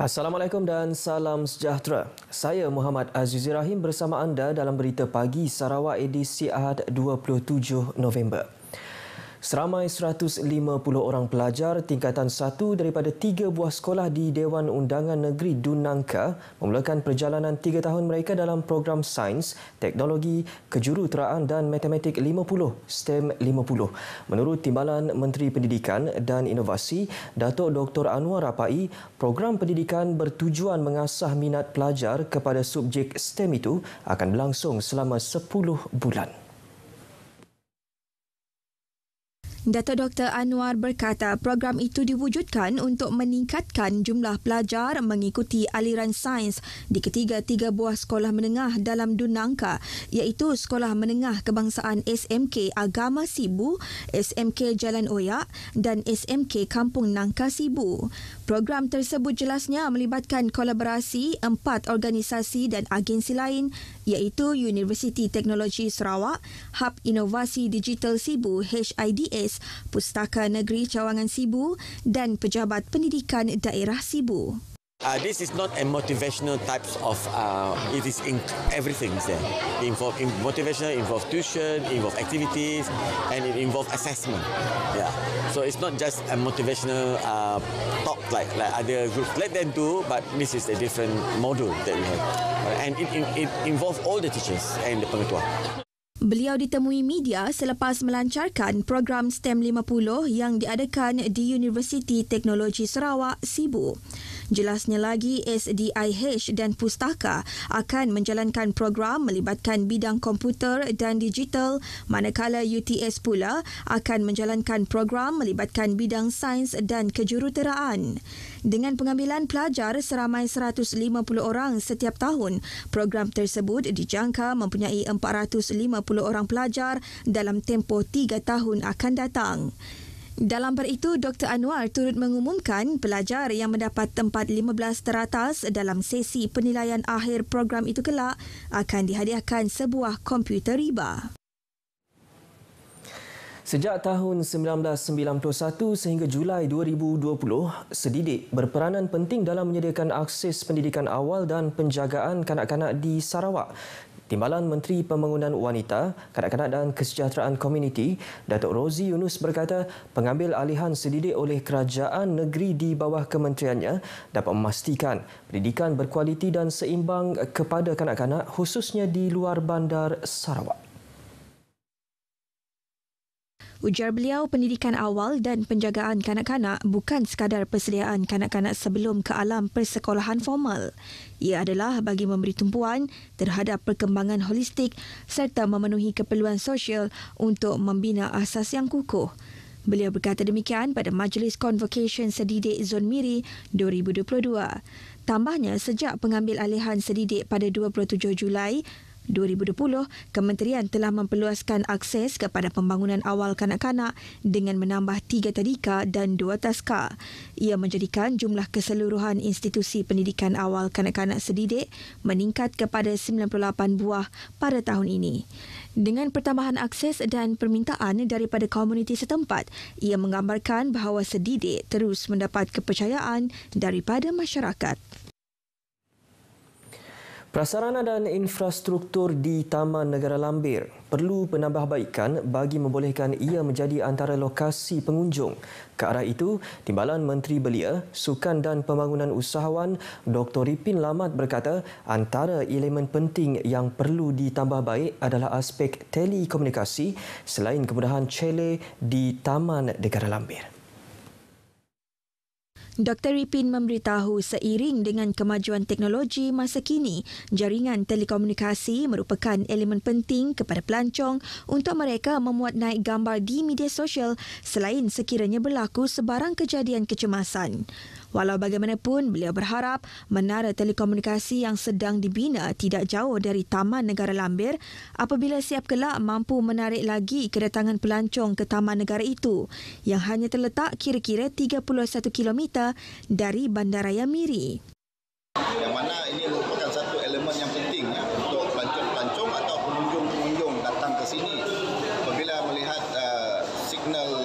Assalamualaikum dan salam sejahtera. Saya Muhammad Azizi Rahim bersama anda dalam Berita Pagi Sarawak edisi Ahad 27 November. Seramai 150 orang pelajar tingkatan 1 daripada 3 buah sekolah di Dewan Undangan Negeri Dun Nangka memulakan perjalanan 3 tahun mereka dalam program Sains, Teknologi, Kejuruteraan dan Matematik 50 STEM 50. Menurut Timbalan Menteri Pendidikan dan Inovasi, Datuk Dr. Anwar Rapai, program pendidikan bertujuan mengasah minat pelajar kepada subjek STEM itu akan berlangsung selama 10 bulan. Datuk Dr. Anwar berkata program itu diwujudkan untuk meningkatkan jumlah pelajar mengikuti aliran sains di ketiga-tiga buah sekolah menengah dalam Dun Nangka, iaitu Sekolah Menengah Kebangsaan SMK Agama Sibu, SMK Jalan Oyak dan SMK Kampung Nangka Sibu. Program tersebut jelasnya melibatkan kolaborasi 4 organisasi dan agensi lain, iaitu Universiti Teknologi Sarawak, Hub Inovasi Digital Sibu HIDS, Pustaka Negeri Cawangan Sibu dan Pejabat Pendidikan Daerah Sibu. This is not a motivational types of, it is in everything there. Motivational involve tuition, involve activities, and it involve assessment. Yeah. So it's not just a motivational talk like other groups. Let them do, but this is a different module that we have. And it involves all the teachers and the pengetua. Beliau ditemui media selepas melancarkan program STEM 50 yang diadakan di Universiti Teknologi Sarawak, Sibu. Jelasnya lagi, SDIH dan Pustaka akan menjalankan program melibatkan bidang komputer dan digital, manakala UTS pula akan menjalankan program melibatkan bidang sains dan kejuruteraan. Dengan pengambilan pelajar seramai 150 orang setiap tahun, program tersebut dijangka mempunyai 450 orang pelajar dalam tempoh 3 tahun akan datang. Dalam ber itu, Dr. Anwar turut mengumumkan pelajar yang mendapat tempat 15 teratas dalam sesi penilaian akhir program itu kelak akan dihadiahkan sebuah komputer riba. Sejak tahun 1991 sehingga Julai 2020, Sedidik berperanan penting dalam menyediakan akses pendidikan awal dan penjagaan kanak-kanak di Sarawak. Timbalan Menteri Pembangunan Wanita, Kanak-kanak dan Kesejahteraan Komuniti, Datuk Rozi Yunus berkata pengambil alihan Sedidik oleh kerajaan negeri di bawah kementeriannya dapat memastikan pendidikan berkualiti dan seimbang kepada kanak-kanak khususnya di luar bandar Sarawak. Ujar beliau, pendidikan awal dan penjagaan kanak-kanak bukan sekadar persediaan kanak-kanak sebelum ke alam persekolahan formal. Ia adalah bagi memberi tumpuan terhadap perkembangan holistik serta memenuhi keperluan sosial untuk membina asas yang kukuh. Beliau berkata demikian pada Majlis Convocation Sedidik Zon Miri 2022. Tambahnya, sejak pengambil alihan Sedidik pada 27 Julai 2020, kementerian telah memperluaskan akses kepada pembangunan awal kanak-kanak dengan menambah 3 tadika dan 2 taska. Ia menjadikan jumlah keseluruhan institusi pendidikan awal kanak-kanak Sedidik meningkat kepada 98 buah pada tahun ini. Dengan pertambahan akses dan permintaan daripada komuniti setempat, ia menggambarkan bahawa Sedidik terus mendapat kepercayaan daripada masyarakat. Prasarana dan infrastruktur di Taman Negara Lambir perlu penambahbaikan bagi membolehkan ia menjadi antara lokasi pengunjung. Ke arah itu, Timbalan Menteri Belia, Sukan dan Pembangunan Usahawan Dr. Ripin Lamat berkata antara elemen penting yang perlu ditambah baik adalah aspek telekomunikasi selain kemudahan chalet di Taman Negara Lambir. Dr. Ripin memberitahu seiring dengan kemajuan teknologi masa kini, jaringan telekomunikasi merupakan elemen penting kepada pelancong untuk mereka memuat naik gambar di media sosial selain sekiranya berlaku sebarang kejadian kecemasan. Walau bagaimanapun, beliau berharap menara telekomunikasi yang sedang dibina tidak jauh dari Taman Negara Lambir apabila siap kelak mampu menarik lagi kedatangan pelancong ke Taman Negara itu yang hanya terletak kira-kira 31 km dari Bandaraya Miri. Yang mana ini merupakan satu elemen yang penting untuk pelancong-pelancong atau pengunjung-pengunjung datang ke sini. Apabila melihat signal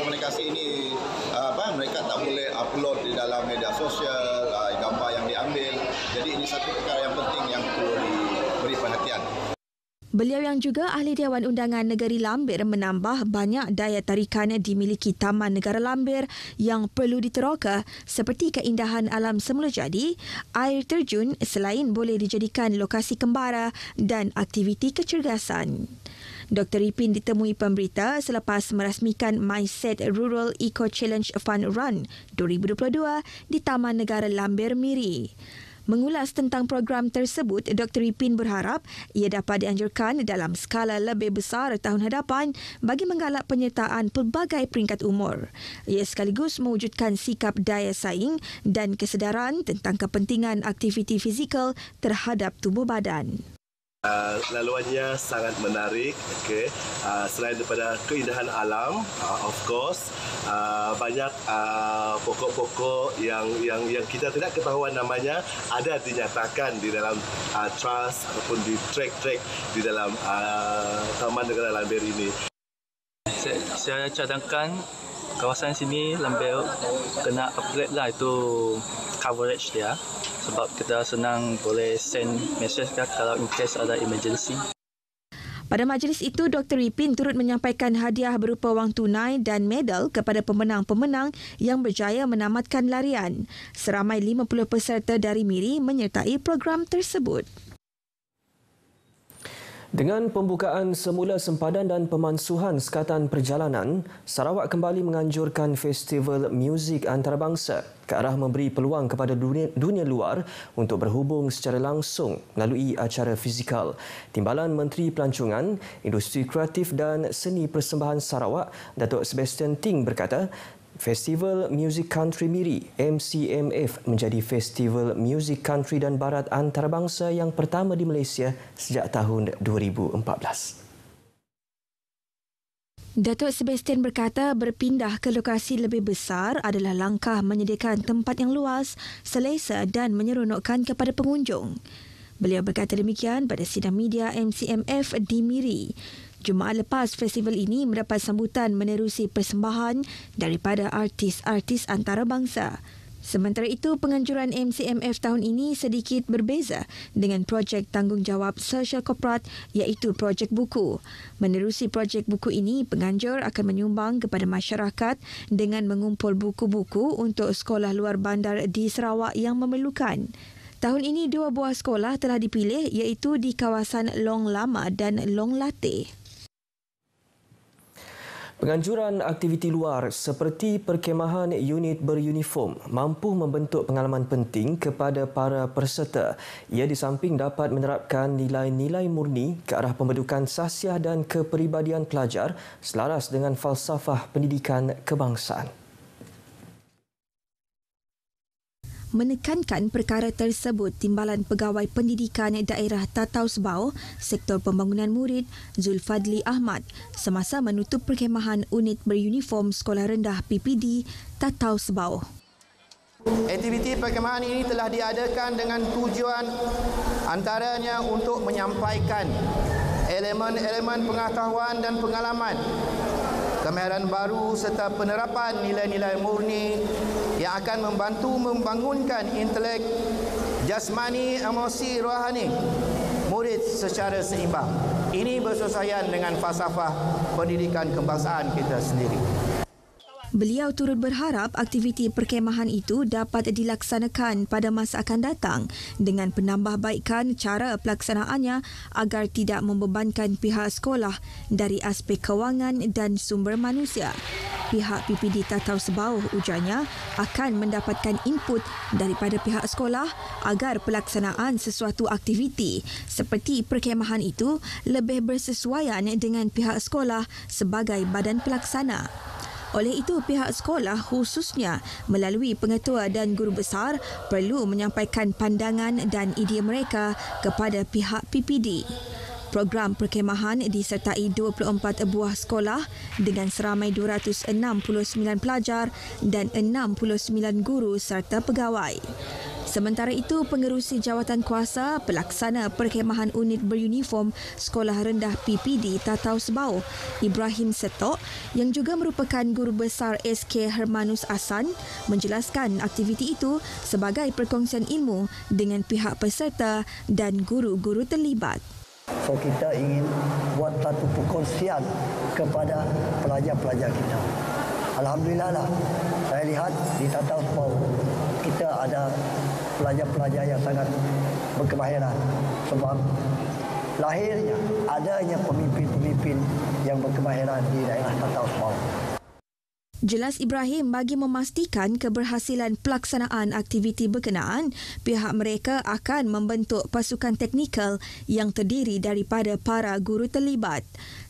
komunikasi ini, mereka tak boleh upload di dalam media sosial ini satu perkara yang penting yang perlu diberi perhatian. Beliau yang juga ahli Dewan Undangan Negeri Lambir menambah banyak daya tarikan dimiliki Taman Negara Lambir yang perlu diteroka seperti keindahan alam semula jadi, air terjun selain boleh dijadikan lokasi kembara dan aktiviti kecergasan. Dr. Ipin ditemui pemberita selepas merasmikan MySet Rural Eco Challenge Fun Run 2022 di Taman Negara Lambir Miri. Mengulas tentang program tersebut, Dr. Ipin berharap ia dapat dianjurkan dalam skala lebih besar tahun hadapan bagi menggalak penyertaan pelbagai peringkat umur. Ia sekaligus mewujudkan sikap daya saing dan kesedaran tentang kepentingan aktiviti fizikal terhadap tubuh badan. Laluannya sangat menarik. Selain daripada keindahan alam, of course, banyak pokok-pokok yang kita tidak ketahuan namanya ada dinyatakan di dalam trust ataupun di trek-trek di dalam Taman Negara Lambir ini. Saya cadangkan kawasan sini Lambir kena upgrade lah itu coverage dia. Sebab kita senang boleh send message kalau in case ada emergency. Pada majlis itu, Dr. Ipin turut menyampaikan hadiah berupa wang tunai dan medal kepada pemenang-pemenang yang berjaya menamatkan larian. Seramai 50 peserta dari Miri menyertai program tersebut. Dengan pembukaan semula sempadan dan pemansuhan sekatan perjalanan, Sarawak kembali menganjurkan Festival Muzik Antarabangsa ke arah memberi peluang kepada dunia luar untuk berhubung secara langsung melalui acara fizikal. Timbalan Menteri Pelancongan, Industri Kreatif dan Seni Persembahan Sarawak, Datuk Sebastian Ting berkata, Festival Muzik Country Miri MCMF menjadi festival muzik country dan barat antarabangsa yang pertama di Malaysia sejak tahun 2014. Datuk Sebastian berkata berpindah ke lokasi lebih besar adalah langkah menyediakan tempat yang luas, selesa dan menyeronokkan kepada pengunjung. Beliau berkata demikian pada sidang media MCMF di Miri. Jumaat lepas, festival ini mendapat sambutan menerusi persembahan daripada artis-artis antarabangsa. Sementara itu, penganjuran MCMF tahun ini sedikit berbeza dengan projek tanggungjawab sosial korporat iaitu projek buku. Menerusi projek buku ini, penganjur akan menyumbang kepada masyarakat dengan mengumpul buku-buku untuk sekolah luar bandar di Sarawak yang memerlukan. Tahun ini, 2 buah sekolah telah dipilih iaitu di kawasan Long Lama dan Long Lateh. Penganjuran aktiviti luar seperti perkemahan unit beruniform mampu membentuk pengalaman penting kepada para peserta. Ia di samping dapat menerapkan nilai-nilai murni ke arah pembentukan sahsiah dan kepribadian pelajar selaras dengan falsafah pendidikan kebangsaan. Menekankan perkara tersebut, Timbalan Pegawai Pendidikan Daerah Tatau Sebau, Sektor Pembangunan Murid, Zulfadli Ahmad, semasa menutup perkhemahan unit beruniform Sekolah Rendah PPD Tatau Sebau. Aktiviti perkhemahan ini telah diadakan dengan tujuan antaranya untuk menyampaikan elemen-elemen pengetahuan dan pengalaman, kemahiran baru serta penerapan nilai-nilai murni yang akan membantu membangunkan intelek, jasmani, emosi, rohani murid secara seimbang. Ini bersesuaian dengan falsafah pendidikan kebangsaan kita sendiri. Beliau turut berharap aktiviti perkhemahan itu dapat dilaksanakan pada masa akan datang dengan penambahbaikan cara pelaksanaannya agar tidak membebankan pihak sekolah dari aspek kewangan dan sumber manusia. Pihak PPD Tatau Sebau ujarnya akan mendapatkan input daripada pihak sekolah agar pelaksanaan sesuatu aktiviti seperti perkhemahan itu lebih bersesuaian dengan pihak sekolah sebagai badan pelaksana. Oleh itu, pihak sekolah khususnya melalui pengetua dan guru besar perlu menyampaikan pandangan dan idea mereka kepada pihak PPD. Program perkhemahan disertai 24 buah sekolah dengan seramai 269 pelajar dan 69 guru serta pegawai. Sementara itu, Pengerusi Jawatan Kuasa Pelaksana Perkhemahan Unit Beruniform Sekolah Rendah PPD Tatau Sebau, Ibrahim Setok, yang juga merupakan Guru Besar SK Hermanus Asan, menjelaskan aktiviti itu sebagai perkongsian ilmu dengan pihak peserta dan guru-guru terlibat. So kita ingin buat satu perkongsian kepada pelajar-pelajar kita. Alhamdulillah lah, saya lihat di Tatau Sebau kita ada pelajar-pelajar yang sangat berkemahiran sebab lahirnya adanya pemimpin-pemimpin yang berkemahiran di daerah Tatau Sebau. Jelas Ibrahim bagi memastikan keberhasilan pelaksanaan aktiviti berkenaan, pihak mereka akan membentuk pasukan teknikal yang terdiri daripada para guru terlibat.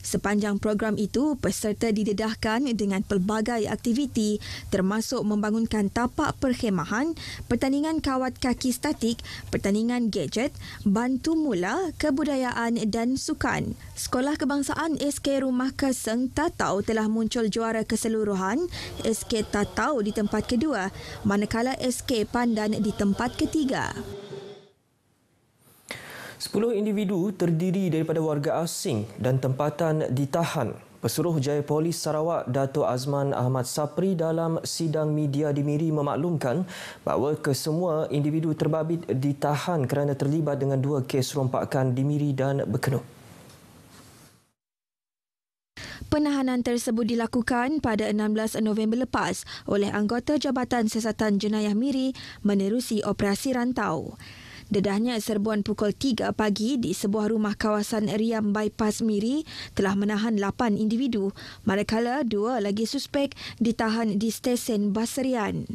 Sepanjang program itu, peserta didedahkan dengan pelbagai aktiviti termasuk membangunkan tapak perkhemahan, pertandingan kawat kaki statik, pertandingan gadget, bantu mula, kebudayaan dan sukan. Sekolah Kebangsaan SK Rumah Keseng Tatau telah muncul juara keseluruhan, SK Tatau di tempat kedua, manakala SK Pandan di tempat ketiga. 10 individu terdiri daripada warga asing dan tempatan ditahan. Pesuruh Jaya Polis Sarawak Dato' Azman Ahmad Sapri dalam sidang media di Miri memaklumkan bahawa kesemua individu terbabit ditahan kerana terlibat dengan 2 kes rompakan di Miri dan Berkenuk. Penahanan tersebut dilakukan pada 16 November lepas oleh anggota Jabatan Siasatan Jenayah Miri menerusi operasi rantau. Dedahnya serbuan pukul 3 pagi di sebuah rumah kawasan Riam Bypass Miri telah menahan 8 individu, manakala 2 lagi suspek ditahan di stesen Basrian.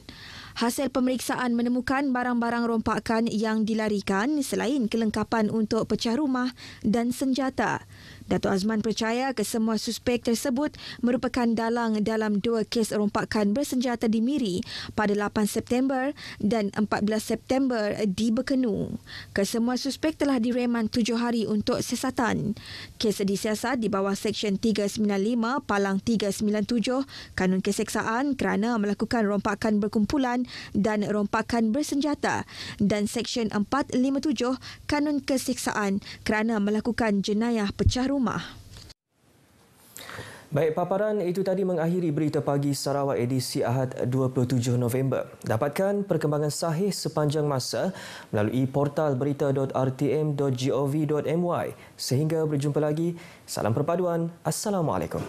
Hasil pemeriksaan menemukan barang-barang rompakan yang dilarikan selain kelengkapan untuk pecah rumah dan senjata. Dato' Azman percaya kesemua suspek tersebut merupakan dalang dalam 2 kes rompakan bersenjata di Miri pada 8 September dan 14 September di Berkenuk. Kesemua suspek telah direman 7 hari untuk siasatan. Kes disiasat di bawah Seksyen 395 Palang 397 Kanun Keseksaan kerana melakukan rompakan berkumpulan dan rompakan bersenjata dan Seksyen 457 Kanun Keseksaan kerana melakukan jenayah pecah rumah. Baik, paparan itu tadi mengakhiri berita pagi Sarawak edisi Ahad 27 November. Dapatkan perkembangan sahih sepanjang masa melalui portal berita.rtm.gov.my. Sehingga berjumpa lagi, salam perpaduan. Assalamualaikum.